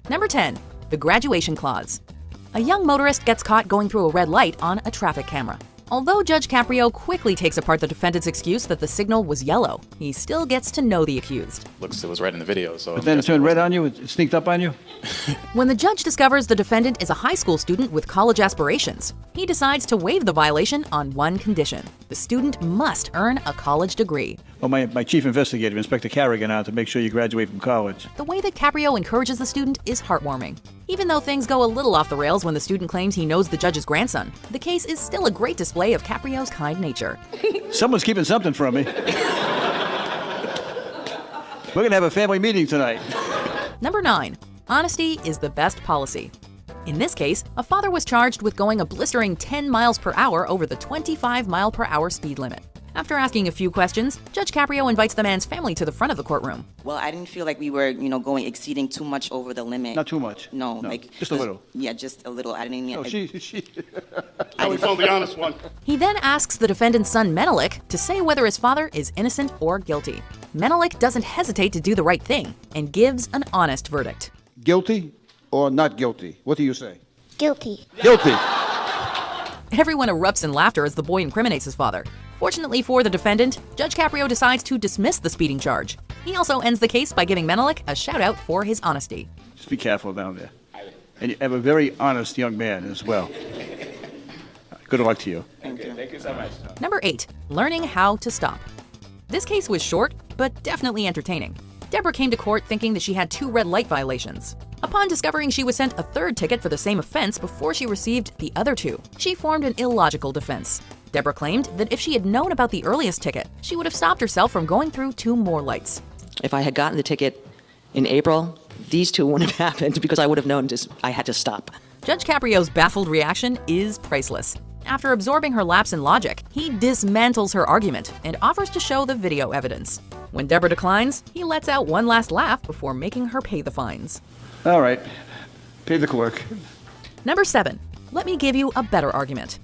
Number 10. The graduation clause. A young motorist gets caught going through a red light on a traffic camera. Although Judge Caprio quickly takes apart the defendant's excuse that the signal was yellow, he still gets to know the accused. Looks it was red in the video, so... But then it turned red on you? It sneaked up on you? When the judge discovers the defendant is a high school student with college aspirations, he decides to waive the violation on one condition. The student must earn a college degree. Well, my chief investigator, Inspector Carrega, now to make sure you graduate from college. The way that Caprio encourages the student is heartwarming. Even though things go a little off the rails when the student claims he knows the judge's grandson, the case is still a great display of Caprio's kind nature. Someone's keeping something from me. We're going to have a family meeting tonight. Number 9. Honesty is the best policy. In this case, a father was charged with going a blistering 10 miles per hour over the 25-mile-per-hour speed limit. After asking a few questions, Judge Caprio invites the man's family to the front of the courtroom. Well, I didn't feel like we were, exceeding too much over the limit. Not too much? No, just a little? Yeah, just a little. I didn't mean... No, she... I was only the honest one. He then asks the defendant's son Menelik to say whether his father is innocent or guilty. Menelik doesn't hesitate to do the right thing and gives an honest verdict. Guilty or not guilty? What do you say? Guilty. Guilty. Everyone erupts in laughter as the boy incriminates his father. Fortunately for the defendant, Judge Caprio decides to dismiss the speeding charge. He also ends the case by giving Menelik a shout-out for his honesty. Just be careful down there. And you have a very honest young man as well. Good luck to you. Thank you. Thank you so much. Number 8. Learning how to stop. This case was short, but definitely entertaining. Deborah came to court thinking that she had 2 red light violations. Upon discovering she was sent a 3rd ticket for the same offense before she received the other 2, she formed an illogical defense. Deborah claimed that if she had known about the earliest ticket, she would have stopped herself from going through 2 more lights. If I had gotten the ticket in April, these 2 wouldn't have happened because I would have known I had to stop. Judge Caprio's baffled reaction is priceless. After absorbing her lapse in logic, he dismantles her argument and offers to show the video evidence. When Deborah declines, he lets out one last laugh before making her pay the fines. All right. Pay the clerk. Number 7. Let me give you a better argument.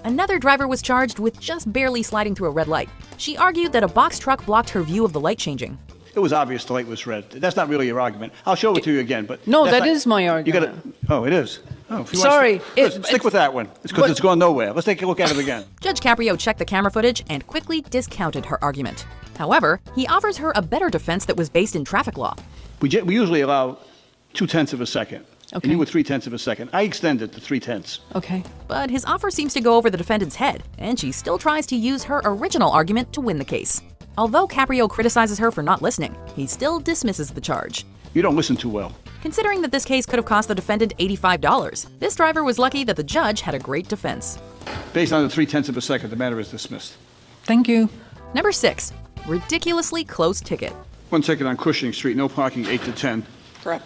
Another driver was charged with just barely sliding through a red light. She argued that a box truck blocked her view of the light changing. It was obvious the light was red. That's not really your argument. I'll show it to you again, but... No, that's that is my argument. Oh, it is? Oh, if you Sorry. Stick with that one. It's because it's going nowhere. Let's take a look at it again. Judge Caprio checked the camera footage and quickly discounted her argument. However, he offers her a better defense that was based in traffic law. We usually allow 0.2 of a second. Okay. And you were 0.3 of a second. I extended to 0.3. Okay. But his offer seems to go over the defendant's head, and she still tries to use her original argument to win the case. Although Caprio criticizes her for not listening, he still dismisses the charge. You don't listen too well. Considering that this case could have cost the defendant $85, this driver was lucky that the judge had a great defense. Based on the 0.3 of a second, the matter is dismissed. Thank you. Number 6. Ridiculously close ticket. 1 ticket on Cushing Street, no parking, 8 to 10. Correct.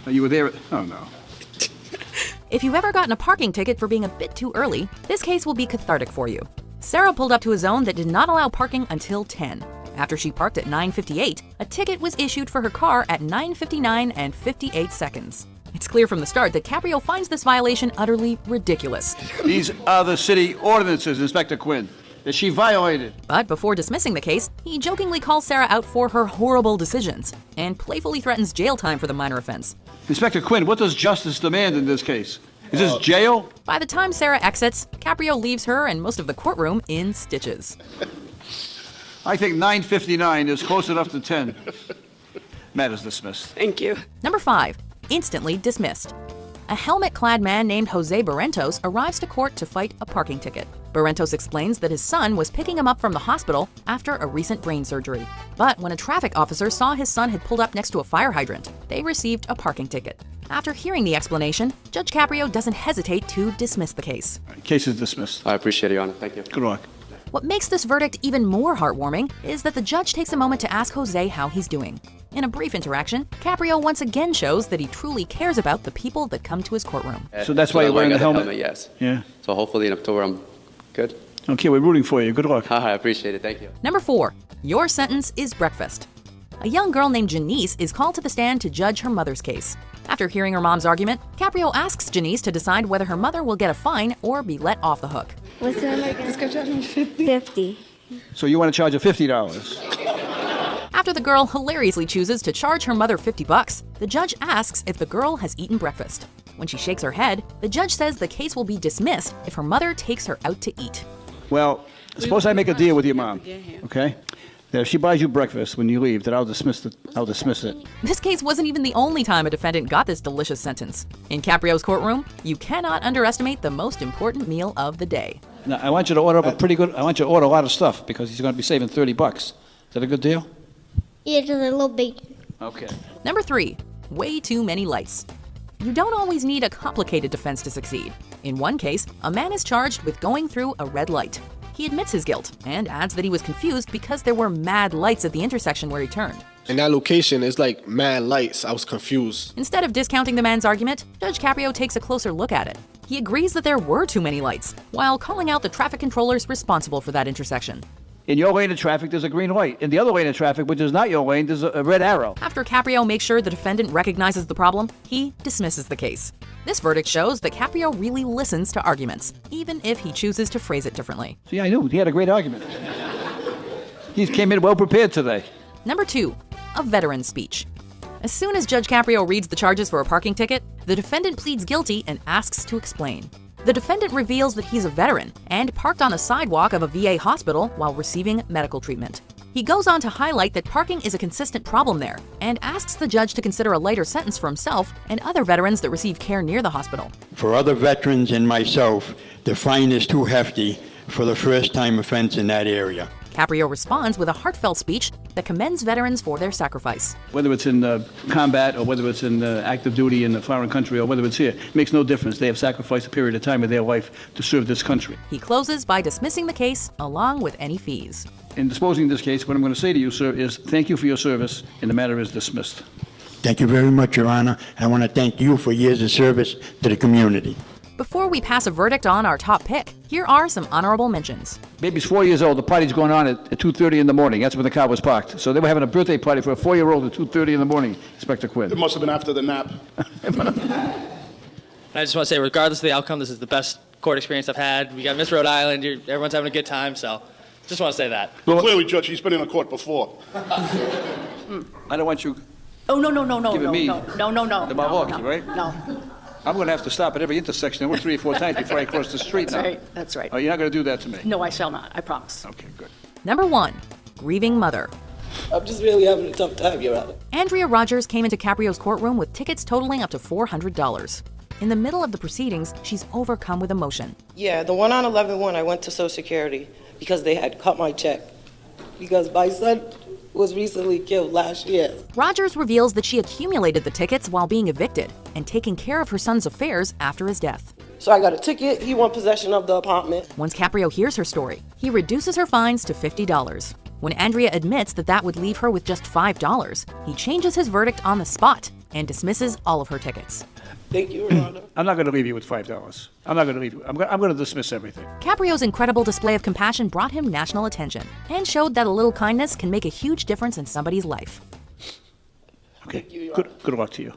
You were there oh no. If you've ever gotten a parking ticket for being a bit too early, this case will be cathartic for you. Sarah pulled up to a zone that did not allow parking until 10. After she parked at 9:58, a ticket was issued for her car at 9:59 and 58 seconds. It's clear from the start that Caprio finds this violation utterly ridiculous. These are the city ordinances, Inspector Quinn, that she violated. But before dismissing the case, he jokingly calls Sarah out for her horrible decisions and playfully threatens jail time for the minor offense. Inspector Quinn, what does justice demand in this case? Is this jail? By the time Sarah exits, Caprio leaves her and most of the courtroom in stitches. I think 9:59 is close enough to 10. Matter's dismissed. Thank you. Number 5. Instantly dismissed. A helmet-clad man named Jose Barrentos arrives to court to fight a parking ticket. Barrentos explains that his son was picking him up from the hospital after a recent brain surgery. But when a traffic officer saw his son had pulled up next to a fire hydrant, they received a parking ticket. After hearing the explanation, Judge Caprio doesn't hesitate to dismiss the case. Case is dismissed. I appreciate it, Your Honor. Thank you. Good luck. What makes this verdict even more heartwarming is that the judge takes a moment to ask Jose how he's doing. In a brief interaction, Caprio once again shows that he truly cares about the people that come to his courtroom. So that's why you're wearing the helmet? Yes. Yeah. So hopefully in October I'm good. Okay, we're rooting for you. Good luck. I appreciate it. Thank you. Number 4. Your sentence is breakfast. A young girl named Janice is called to the stand to judge her mother's case. After hearing her mom's argument, Caprio asks Janice to decide whether her mother will get a fine or be let off the hook. What's the number again? 50. So you want to charge her $50? After the girl hilariously chooses to charge her mother $50, the judge asks if the girl has eaten breakfast. When she shakes her head, the judge says the case will be dismissed if her mother takes her out to eat. Well, suppose I make a deal with your mom, okay? That if she buys you breakfast when you leave, that I'll dismiss it. This case wasn't even the only time a defendant got this delicious sentence. In Caprio's courtroom, you cannot underestimate the most important meal of the day. Now, I want you to order up I want you to order a lot of stuff because he's going to be saving $30. Is that a good deal? Yeah, just a little bacon. Okay. Number 3, way too many lights. You don't always need a complicated defense to succeed. In one case, a man is charged with going through a red light. He admits his guilt and adds that he was confused because there were mad lights at the intersection where he turned. In that location, it's like mad lights. I was confused. Instead of discounting the man's argument, Judge Caprio takes a closer look at it. He agrees that there were too many lights, while calling out the traffic controllers responsible for that intersection. In your lane of traffic, there's a green light. In the other lane of traffic, which is not your lane, there's a red arrow. After Caprio makes sure the defendant recognizes the problem, he dismisses the case. This verdict shows that Caprio really listens to arguments, even if he chooses to phrase it differently. See, I knew. He had a great argument. He came in well prepared today. Number 2, a veteran's speech. As soon as Judge Caprio reads the charges for a parking ticket, the defendant pleads guilty and asks to explain. The defendant reveals that he's a veteran and parked on the sidewalk of a VA hospital while receiving medical treatment. He goes on to highlight that parking is a consistent problem there and asks the judge to consider a lighter sentence for himself and other veterans that receive care near the hospital. For other veterans and myself, the fine is too hefty for the first-time offense in that area. Caprio responds with a heartfelt speech that commends veterans for their sacrifice. Whether it's in combat or whether it's in active duty in a foreign country or whether it's here, it makes no difference. They have sacrificed a period of time of their life to serve this country. He closes by dismissing the case along with any fees. In disposing of this case, what I'm going to say to you, sir, is thank you for your service, and the matter is dismissed. Thank you very much, Your Honor. I want to thank you for years of service to the community. Before we pass a verdict on our top pick, here are some honorable mentions. Baby's 4 years old. The party's going on at 2:30 in the morning. That's when the car was parked. So they were having a birthday party for a 4-year-old at 2:30 in the morning, Inspector Quinn. It must have been after the nap. I just want to say, regardless of the outcome, this is the best court experience I've had. We got Miss Rhode Island. Everyone's having a good time, so just want to say that. Well, clearly, Judge, he's been in a court before. I don't want you Oh, no, giving me no. the Milwaukee, right? No. I'm going to have to stop at every intersection 3 or 4 times before I cross the street now. That's right. Oh, you're not going to do that to me? No, I shall not. I promise. Okay, good. Number 1, grieving mother. I'm just really having a tough time, Your Honor. Andrea Rogers came into Caprio's courtroom with tickets totaling up to $400. In the middle of the proceedings, she's overcome with emotion. Yeah, the one on 11-1, I went to Social Security because they had cut my check. Because my son was recently killed last year. Rogers reveals that she accumulated the tickets while being evicted and taking care of her son's affairs after his death. So I got a ticket, he won possession of the apartment. Once Caprio hears her story, he reduces her fines to $50. When Andrea admits that that would leave her with just $5, he changes his verdict on the spot and dismisses all of her tickets. Thank you, Your Honor. I'm not going to leave you with $5. I'm not going to leave you. I'm going to dismiss everything. Caprio's incredible display of compassion brought him national attention and showed that a little kindness can make a huge difference in somebody's life. Okay. Good luck to you.